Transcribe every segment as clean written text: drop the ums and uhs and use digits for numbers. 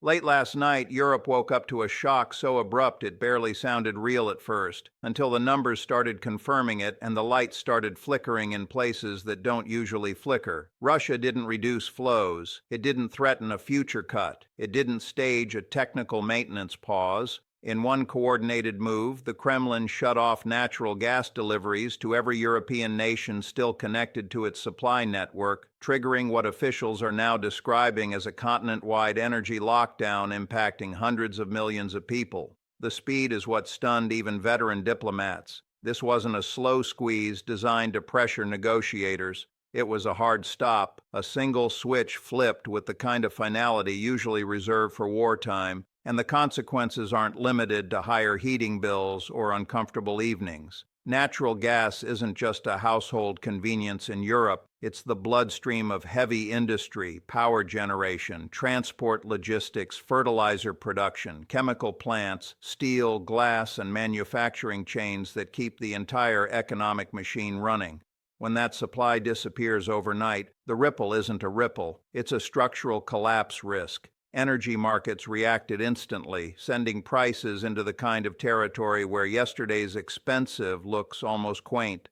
Late last night, Europe woke up to a shock so abrupt it barely sounded real at first, until the numbers started confirming it and the lights started flickering in places that don't usually flicker. Russia didn't reduce flows. It didn't threaten a future cut. It didn't stage a technical maintenance pause. In one coordinated move, the Kremlin shut off natural gas deliveries to every European nation still connected to its supply network, triggering what officials are now describing as a continent-wide energy lockdown impacting hundreds of millions of people. The speed is what stunned even veteran diplomats. This wasn't a slow squeeze designed to pressure negotiators. It was a hard stop, a single switch flipped with the kind of finality usually reserved for wartime, and the consequences aren't limited to higher heating bills or uncomfortable evenings. Natural gas isn't just a household convenience in Europe, it's the bloodstream of heavy industry, power generation, transport logistics, fertilizer production, chemical plants, steel, glass, and manufacturing chains that keep the entire economic machine running. When that supply disappears overnight, the ripple isn't a ripple, it's a structural collapse risk. Energy markets reacted instantly, sending prices into the kind of territory where yesterday's expensive looks almost quaint.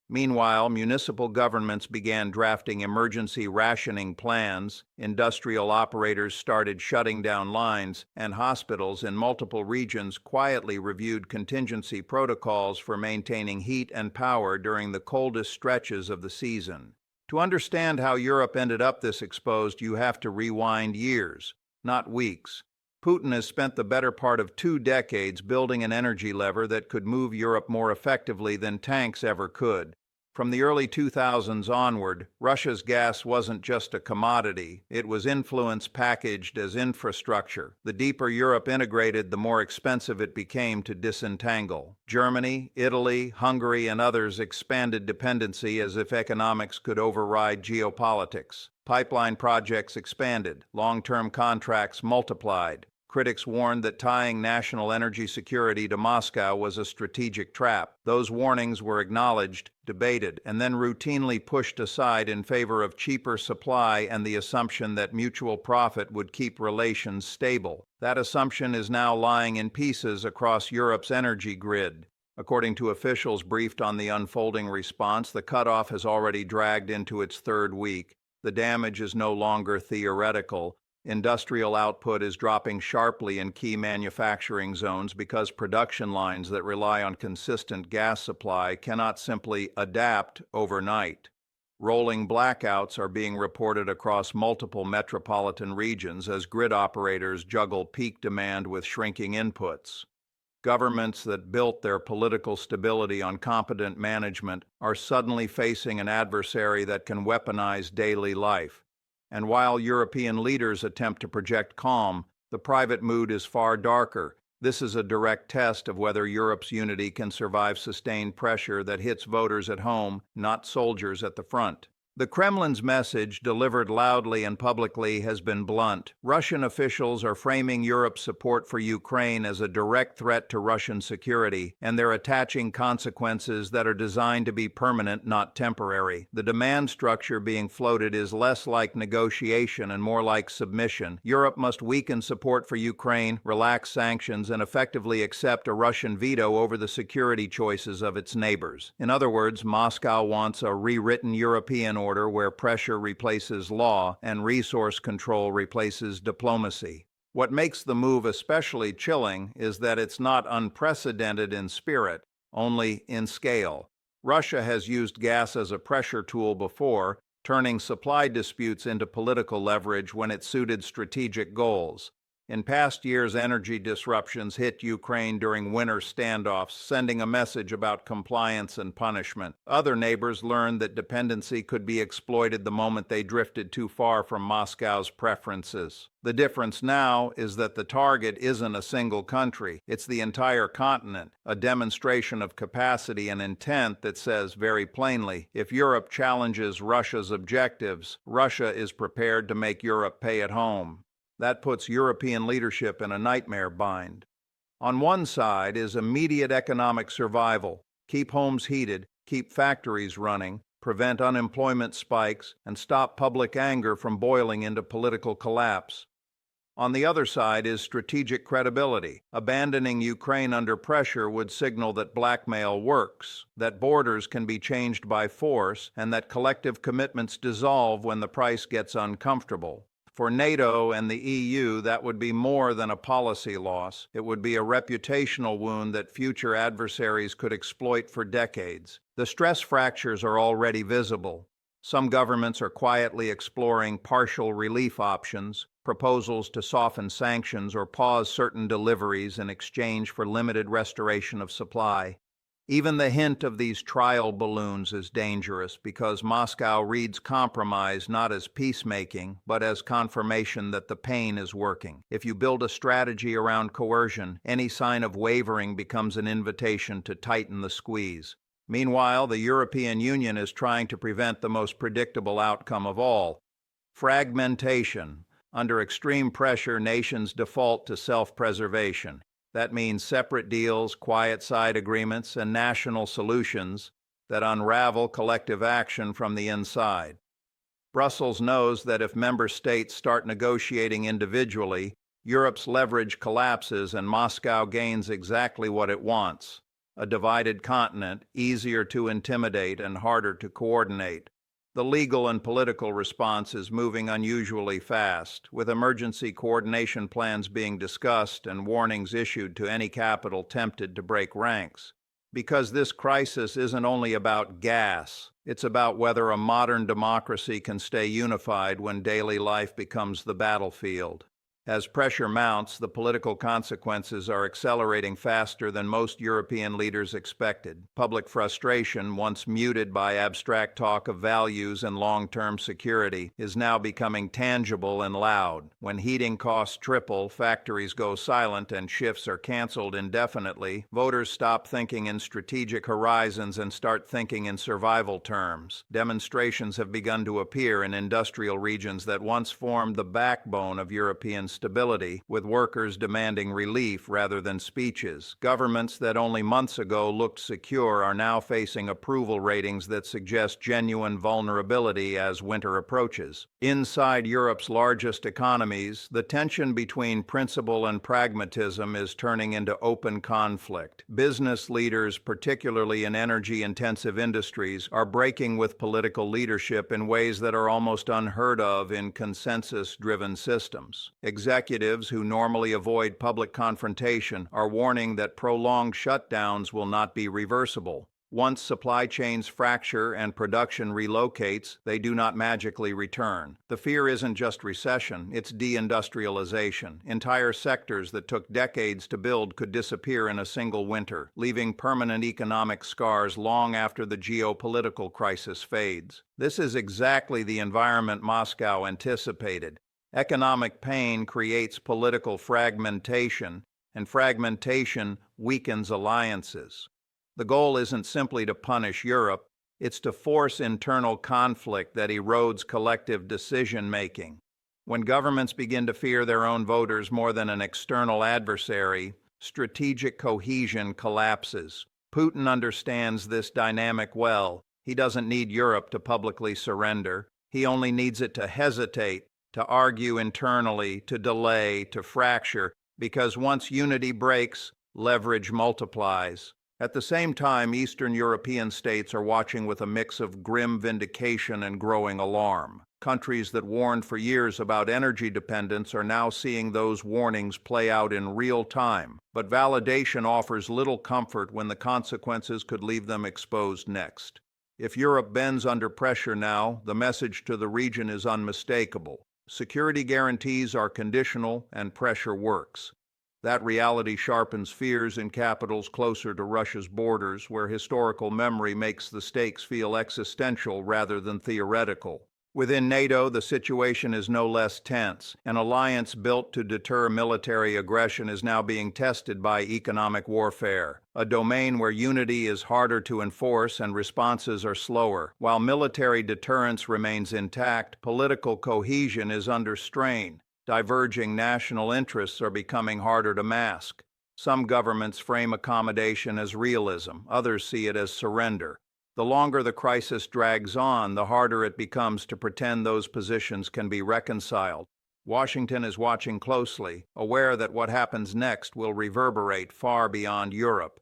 Meanwhile, municipal governments began drafting emergency rationing plans, industrial operators started shutting down lines, and hospitals in multiple regions quietly reviewed contingency protocols for maintaining heat and power during the coldest stretches of the season. To understand how Europe ended up this exposed, you have to rewind years, not weeks. Putin has spent the better part of 2 decades building an energy lever that could move Europe more effectively than tanks ever could. From the early 2000s onward, Russia's gas wasn't just a commodity, it was influence packaged as infrastructure. The deeper Europe integrated, the more expensive it became to disentangle. Germany, Italy, Hungary, and others expanded dependency as if economics could override geopolitics. Pipeline projects expanded, long-term contracts multiplied. Critics warned that tying national energy security to Moscow was a strategic trap. Those warnings were acknowledged, debated, and then routinely pushed aside in favor of cheaper supply and the assumption that mutual profit would keep relations stable. That assumption is now lying in pieces across Europe's energy grid. According to officials briefed on the unfolding response, the cutoff has already dragged into its 3rd week. The damage is no longer theoretical. Industrial output is dropping sharply in key manufacturing zones because production lines that rely on consistent gas supply cannot simply adapt overnight. Rolling blackouts are being reported across multiple metropolitan regions as grid operators juggle peak demand with shrinking inputs. Governments that built their political stability on competent management are suddenly facing an adversary that can weaponize daily life. And while European leaders attempt to project calm, the private mood is far darker. This is a direct test of whether Europe's unity can survive sustained pressure that hits voters at home, not soldiers at the front. The Kremlin's message, delivered loudly and publicly, has been blunt. Russian officials are framing Europe's support for Ukraine as a direct threat to Russian security, and they're attaching consequences that are designed to be permanent, not temporary. The demand structure being floated is less like negotiation and more like submission. Europe must weaken support for Ukraine, relax sanctions, and effectively accept a Russian veto over the security choices of its neighbors. In other words, Moscow wants a rewritten European order where pressure replaces law and resource control replaces diplomacy. What makes the move especially chilling is that it's not unprecedented in spirit, only in scale. Russia has used gas as a pressure tool before, turning supply disputes into political leverage when it suited strategic goals. In past years, energy disruptions hit Ukraine during winter standoffs, sending a message about compliance and punishment. Other neighbors learned that dependency could be exploited the moment they drifted too far from Moscow's preferences. The difference now is that the target isn't a single country, it's the entire continent, a demonstration of capacity and intent that says very plainly, if Europe challenges Russia's objectives, Russia is prepared to make Europe pay at home. That puts European leadership in a nightmare bind. On one side is immediate economic survival, keep homes heated, keep factories running, prevent unemployment spikes, and stop public anger from boiling into political collapse. On the other side is strategic credibility. Abandoning Ukraine under pressure would signal that blackmail works, that borders can be changed by force, and that collective commitments dissolve when the price gets uncomfortable. For NATO and the EU, that would be more than a policy loss. It would be a reputational wound that future adversaries could exploit for decades. The stress fractures are already visible. Some governments are quietly exploring partial relief options, proposals to soften sanctions or pause certain deliveries in exchange for limited restoration of supply. Even the hint of these trial balloons is dangerous because Moscow reads compromise not as peacemaking, but as confirmation that the pain is working. If you build a strategy around coercion, any sign of wavering becomes an invitation to tighten the squeeze. Meanwhile, the European Union is trying to prevent the most predictable outcome of all: fragmentation. Under extreme pressure, nations default to self-preservation. That means separate deals, quiet side agreements, and national solutions that unravel collective action from the inside. Brussels knows that if member states start negotiating individually, Europe's leverage collapses and Moscow gains exactly what it wants: a divided continent, easier to intimidate and harder to coordinate. The legal and political response is moving unusually fast, with emergency coordination plans being discussed and warnings issued to any capital tempted to break ranks. Because this crisis isn't only about gas, it's about whether a modern democracy can stay unified when daily life becomes the battlefield. As pressure mounts, the political consequences are accelerating faster than most European leaders expected. Public frustration, once muted by abstract talk of values and long-term security, is now becoming tangible and loud. When heating costs triple, factories go silent, and shifts are canceled indefinitely, voters stop thinking in strategic horizons and start thinking in survival terms. Demonstrations have begun to appear in industrial regions that once formed the backbone of European stability, with workers demanding relief rather than speeches. Governments that only months ago looked secure are now facing approval ratings that suggest genuine vulnerability as winter approaches. Inside Europe's largest economies, the tension between principle and pragmatism is turning into open conflict. Business leaders, particularly in energy-intensive industries, are breaking with political leadership in ways that are almost unheard of in consensus-driven systems. Executives who normally avoid public confrontation are warning that prolonged shutdowns will not be reversible. Once supply chains fracture and production relocates, they do not magically return. The fear isn't just recession, it's deindustrialization. Entire sectors that took decades to build could disappear in a single winter, leaving permanent economic scars long after the geopolitical crisis fades. This is exactly the environment Moscow anticipated. Economic pain creates political fragmentation, and fragmentation weakens alliances. The goal isn't simply to punish Europe, it's to force internal conflict that erodes collective decision-making. When governments begin to fear their own voters more than an external adversary, strategic cohesion collapses. Putin understands this dynamic well. He doesn't need Europe to publicly surrender. He only needs it to hesitate, to argue internally, to delay, to fracture, because once unity breaks, leverage multiplies. At the same time, Eastern European states are watching with a mix of grim vindication and growing alarm. Countries that warned for years about energy dependence are now seeing those warnings play out in real time. But validation offers little comfort when the consequences could leave them exposed next. If Europe bends under pressure now, the message to the region is unmistakable. Security guarantees are conditional and pressure works. That reality sharpens fears in capitals closer to Russia's borders, where historical memory makes the stakes feel existential rather than theoretical. Within NATO, the situation is no less tense. An alliance built to deter military aggression is now being tested by economic warfare, a domain where unity is harder to enforce and responses are slower. While military deterrence remains intact, political cohesion is under strain. Diverging national interests are becoming harder to mask. Some governments frame accommodation as realism, others see it as surrender. The longer the crisis drags on, the harder it becomes to pretend those positions can be reconciled. Washington is watching closely, aware that what happens next will reverberate far beyond Europe.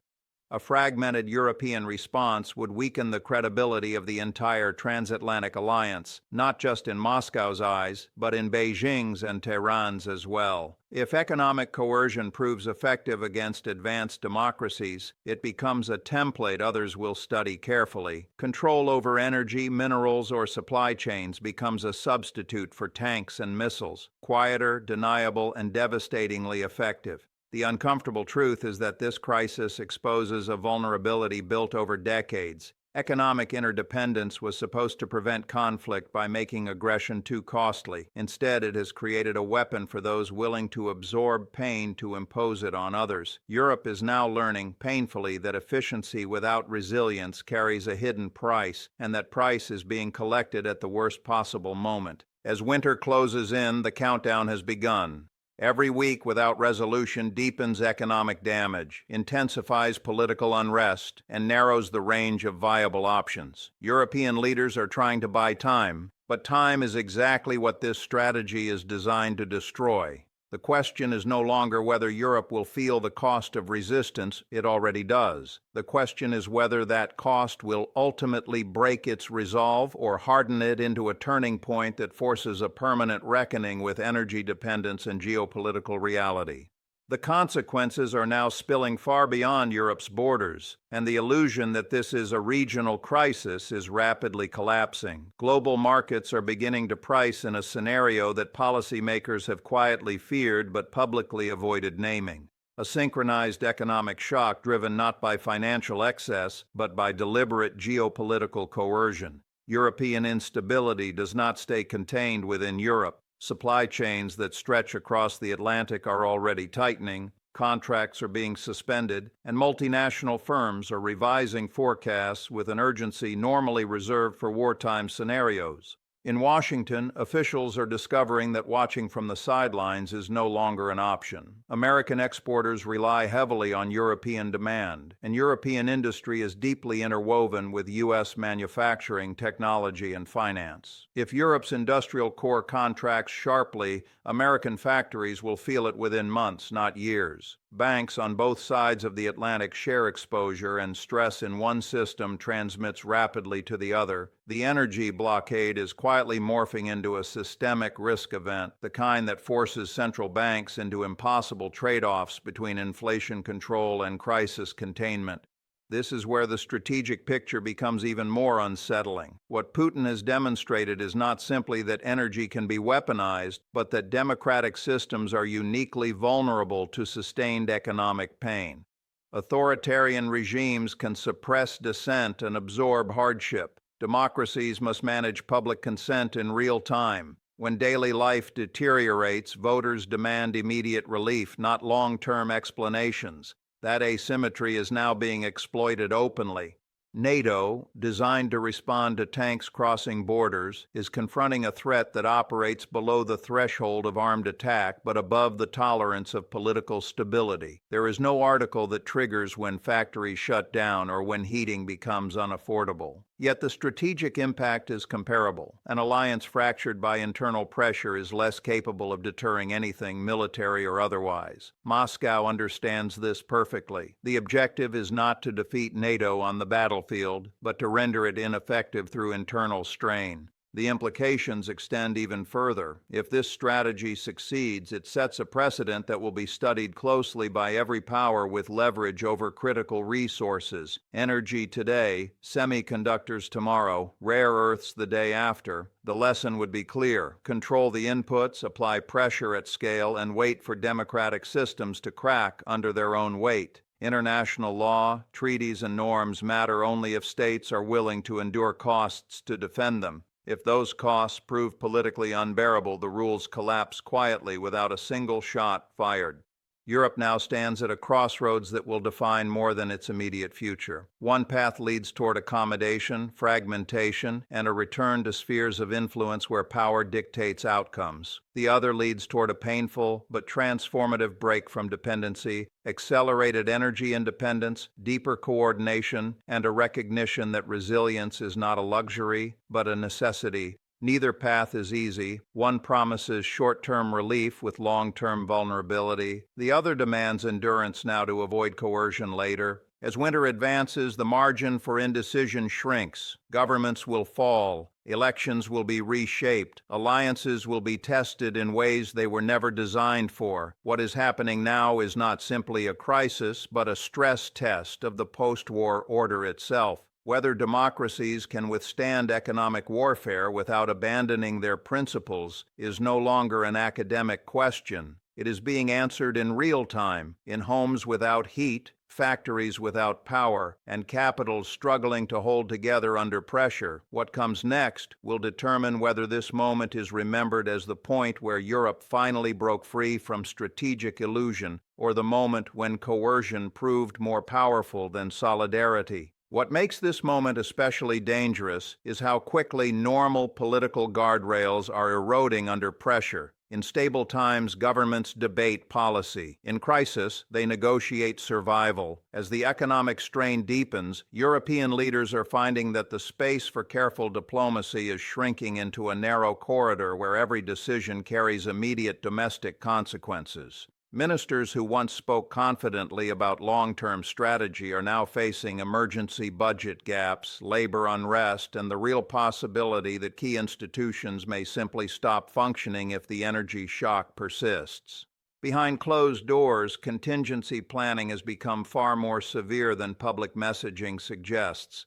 A fragmented European response would weaken the credibility of the entire transatlantic alliance, not just in Moscow's eyes, but in Beijing's and Tehran's as well. If economic coercion proves effective against advanced democracies, it becomes a template others will study carefully. Control over energy, minerals, or supply chains becomes a substitute for tanks and missiles, quieter, deniable, and devastatingly effective. The uncomfortable truth is that this crisis exposes a vulnerability built over decades. Economic interdependence was supposed to prevent conflict by making aggression too costly. Instead, it has created a weapon for those willing to absorb pain to impose it on others. Europe is now learning, painfully, that efficiency without resilience carries a hidden price, and that price is being collected at the worst possible moment. As winter closes in, the countdown has begun. Every week without resolution deepens economic damage, intensifies political unrest, and narrows the range of viable options. European leaders are trying to buy time, but time is exactly what this strategy is designed to destroy. The question is no longer whether Europe will feel the cost of resistance, it already does. The question is whether that cost will ultimately break its resolve or harden it into a turning point that forces a permanent reckoning with energy dependence and geopolitical reality. The consequences are now spilling far beyond Europe's borders, and the illusion that this is a regional crisis is rapidly collapsing. Global markets are beginning to price in a scenario that policymakers have quietly feared but publicly avoided naming. A synchronized economic shock driven not by financial excess, but by deliberate geopolitical coercion. European instability does not stay contained within Europe. Supply chains that stretch across the Atlantic are already tightening, contracts are being suspended, and multinational firms are revising forecasts with an urgency normally reserved for wartime scenarios. In Washington, officials are discovering that watching from the sidelines is no longer an option. American exporters rely heavily on European demand, and European industry is deeply interwoven with U.S. manufacturing, technology, and finance. If Europe's industrial core contracts sharply, American factories will feel it within months, not years. Banks on both sides of the Atlantic share exposure, and stress in one system transmits rapidly to the other. The energy blockade is quietly morphing into a systemic risk event, the kind that forces central banks into impossible trade-offs between inflation control and crisis containment. This is where the strategic picture becomes even more unsettling. What Putin has demonstrated is not simply that energy can be weaponized, but that democratic systems are uniquely vulnerable to sustained economic pain. Authoritarian regimes can suppress dissent and absorb hardship. Democracies must manage public consent in real time. When daily life deteriorates, voters demand immediate relief, not long-term explanations. That asymmetry is now being exploited openly. NATO, designed to respond to tanks crossing borders, is confronting a threat that operates below the threshold of armed attack but above the tolerance of political stability. There is no article that triggers when factories shut down or when heating becomes unaffordable. Yet the strategic impact is comparable. An alliance fractured by internal pressure is less capable of deterring anything, military or otherwise. Moscow understands this perfectly. The objective is not to defeat NATO on the battlefield, but to render it ineffective through internal strain. The implications extend even further. If this strategy succeeds, it sets a precedent that will be studied closely by every power with leverage over critical resources. Energy today, semiconductors tomorrow, rare earths the day after. The lesson would be clear. Control the inputs, apply pressure at scale, and wait for democratic systems to crack under their own weight. International law, treaties, and norms matter only if states are willing to endure costs to defend them. If those costs prove politically unbearable, the rules collapse quietly without a single shot fired. Europe now stands at a crossroads that will define more than its immediate future. One path leads toward accommodation, fragmentation, and a return to spheres of influence where power dictates outcomes. The other leads toward a painful but transformative break from dependency, accelerated energy independence, deeper coordination, and a recognition that resilience is not a luxury, but a necessity. Neither path is easy. One promises short-term relief with long-term vulnerability. The other demands endurance now to avoid coercion later. As winter advances, the margin for indecision shrinks. Governments will fall. Elections will be reshaped. Alliances will be tested in ways they were never designed for. What is happening now is not simply a crisis, but a stress test of the post-war order itself. Whether democracies can withstand economic warfare without abandoning their principles is no longer an academic question. It is being answered in real time, in homes without heat, factories without power, and capitals struggling to hold together under pressure. What comes next will determine whether this moment is remembered as the point where Europe finally broke free from strategic illusion, or the moment when coercion proved more powerful than solidarity. What makes this moment especially dangerous is how quickly normal political guardrails are eroding under pressure. In stable times, governments debate policy. In crisis, they negotiate survival. As the economic strain deepens, European leaders are finding that the space for careful diplomacy is shrinking into a narrow corridor where every decision carries immediate domestic consequences. Ministers who once spoke confidently about long-term strategy are now facing emergency budget gaps, labor unrest, and the real possibility that key institutions may simply stop functioning if the energy shock persists. Behind closed doors, contingency planning has become far more severe than public messaging suggests.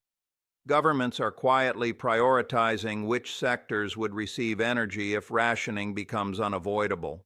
Governments are quietly prioritizing which sectors would receive energy if rationing becomes unavoidable.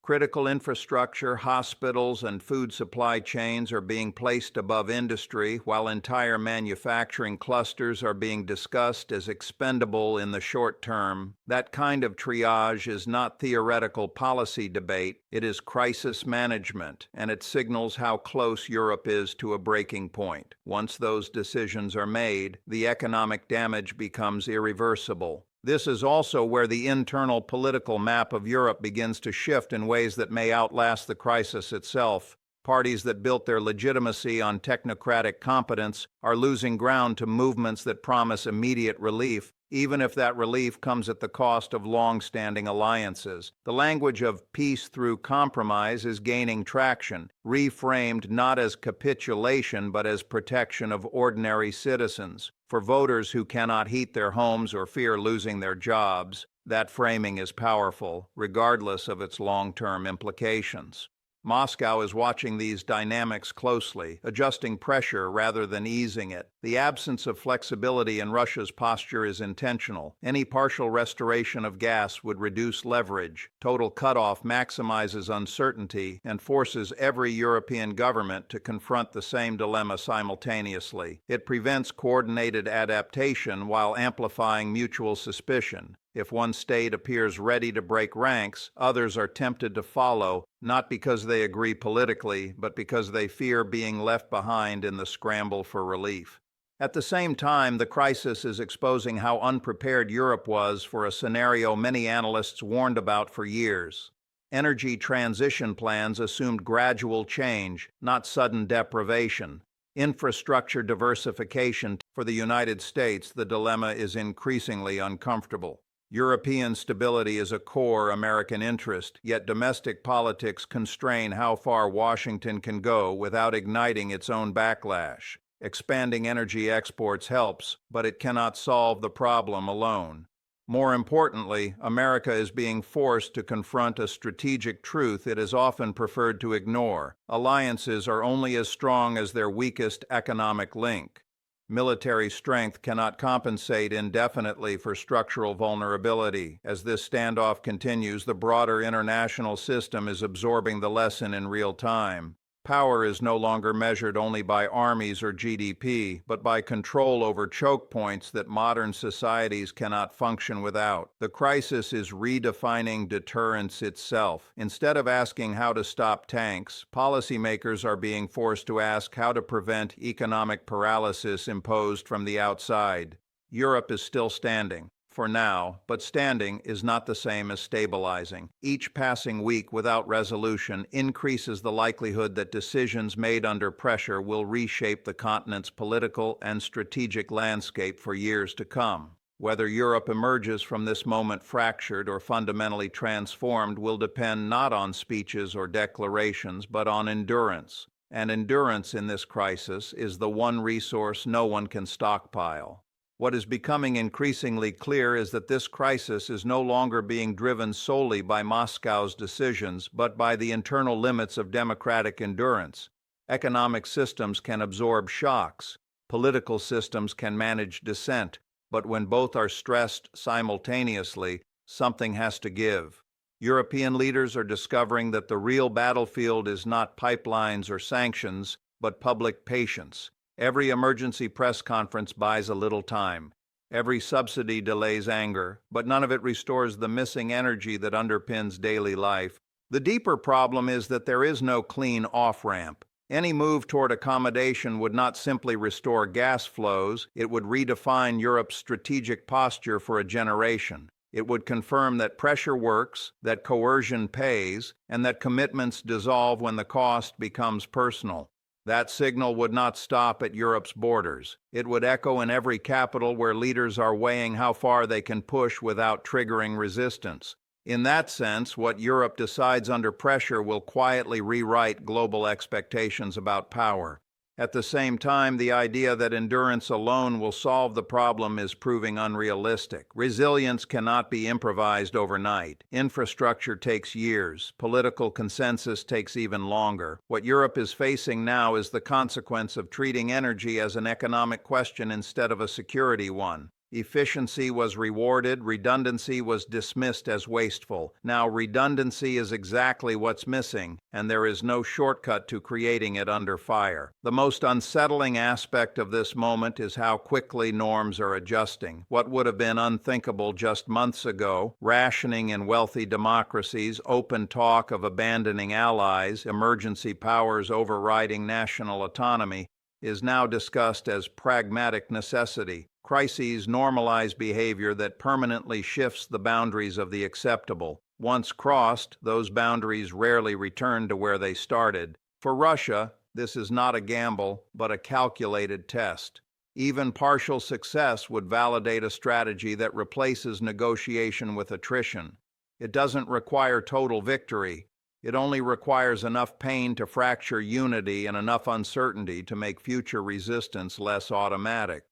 Critical infrastructure, hospitals, and food supply chains are being placed above industry, while entire manufacturing clusters are being discussed as expendable in the short term. That kind of triage is not theoretical policy debate, it is crisis management, and it signals how close Europe is to a breaking point. Once those decisions are made, the economic damage becomes irreversible. This is also where the internal political map of Europe begins to shift in ways that may outlast the crisis itself. Parties that built their legitimacy on technocratic competence are losing ground to movements that promise immediate relief, even if that relief comes at the cost of long-standing alliances. The language of peace through compromise is gaining traction, reframed not as capitulation but as protection of ordinary citizens. For voters who cannot heat their homes or fear losing their jobs, that framing is powerful, regardless of its long-term implications. Moscow is watching these dynamics closely, adjusting pressure rather than easing it. The absence of flexibility in Russia's posture is intentional. Any partial restoration of gas would reduce leverage. Total cutoff maximizes uncertainty and forces every European government to confront the same dilemma simultaneously. It prevents coordinated adaptation while amplifying mutual suspicion. If one state appears ready to break ranks, others are tempted to follow, not because they agree politically, but because they fear being left behind in the scramble for relief. At the same time, the crisis is exposing how unprepared Europe was for a scenario many analysts warned about for years. Energy transition plans assumed gradual change, not sudden deprivation. Infrastructure diversification. For the United States, the dilemma is increasingly uncomfortable. European stability is a core American interest, yet domestic politics constrain how far Washington can go without igniting its own backlash. Expanding energy exports helps, but it cannot solve the problem alone. More importantly, America is being forced to confront a strategic truth it has often preferred to ignore. Alliances are only as strong as their weakest economic link. Military strength cannot compensate indefinitely for structural vulnerability. As this standoff continues, the broader international system is absorbing the lesson in real time. Power is no longer measured only by armies or GDP, but by control over choke points that modern societies cannot function without. The crisis is redefining deterrence itself. Instead of asking how to stop tanks, policymakers are being forced to ask how to prevent economic paralysis imposed from the outside. Europe is still standing. For now, but standing is not the same as stabilizing. Each passing week without resolution increases the likelihood that decisions made under pressure will reshape the continent's political and strategic landscape for years to come. Whether Europe emerges from this moment fractured or fundamentally transformed will depend not on speeches or declarations, but on endurance. And endurance in this crisis is the one resource no one can stockpile. What is becoming increasingly clear is that this crisis is no longer being driven solely by Moscow's decisions, but by the internal limits of democratic endurance. Economic systems can absorb shocks. Political systems can manage dissent. But when both are stressed simultaneously, something has to give. European leaders are discovering that the real battlefield is not pipelines or sanctions, but public patience. Every emergency press conference buys a little time. Every subsidy delays anger, but none of it restores the missing energy that underpins daily life. The deeper problem is that there is no clean off-ramp. Any move toward accommodation would not simply restore gas flows, it would redefine Europe's strategic posture for a generation. It would confirm that pressure works, that coercion pays, and that commitments dissolve when the cost becomes personal. That signal would not stop at Europe's borders. It would echo in every capital where leaders are weighing how far they can push without triggering resistance. In that sense, what Europe decides under pressure will quietly rewrite global expectations about power. At the same time, the idea that endurance alone will solve the problem is proving unrealistic. Resilience cannot be improvised overnight. Infrastructure takes years. Political consensus takes even longer. What Europe is facing now is the consequence of treating energy as an economic question instead of a security one. Efficiency was rewarded, redundancy was dismissed as wasteful. Now redundancy is exactly what's missing, and there is no shortcut to creating it under fire. The most unsettling aspect of this moment is how quickly norms are adjusting. What would have been unthinkable just months ago, rationing in wealthy democracies, open talk of abandoning allies, emergency powers overriding national autonomy, is now discussed as pragmatic necessity. Crises normalize behavior that permanently shifts the boundaries of the acceptable. Once crossed, those boundaries rarely return to where they started. For Russia, this is not a gamble, but a calculated test. Even partial success would validate a strategy that replaces negotiation with attrition. It doesn't require total victory. It only requires enough pain to fracture unity and enough uncertainty to make future resistance less automatic.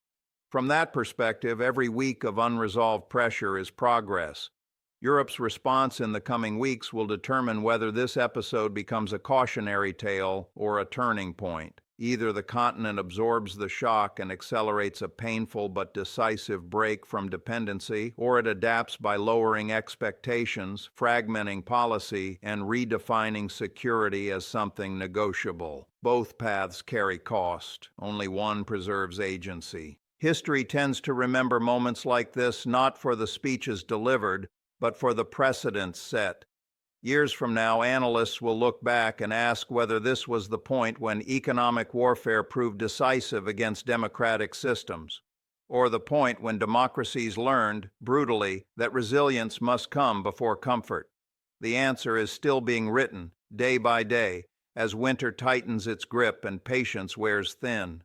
From that perspective, every week of unresolved pressure is progress. Europe's response in the coming weeks will determine whether this episode becomes a cautionary tale or a turning point. Either the continent absorbs the shock and accelerates a painful but decisive break from dependency, or it adapts by lowering expectations, fragmenting policy, and redefining security as something negotiable. Both paths carry cost. Only one preserves agency. History tends to remember moments like this not for the speeches delivered, but for the precedents set. Years from now, analysts will look back and ask whether this was the point when economic warfare proved decisive against democratic systems, or the point when democracies learned, brutally, that resilience must come before comfort. The answer is still being written, day by day, as winter tightens its grip and patience wears thin.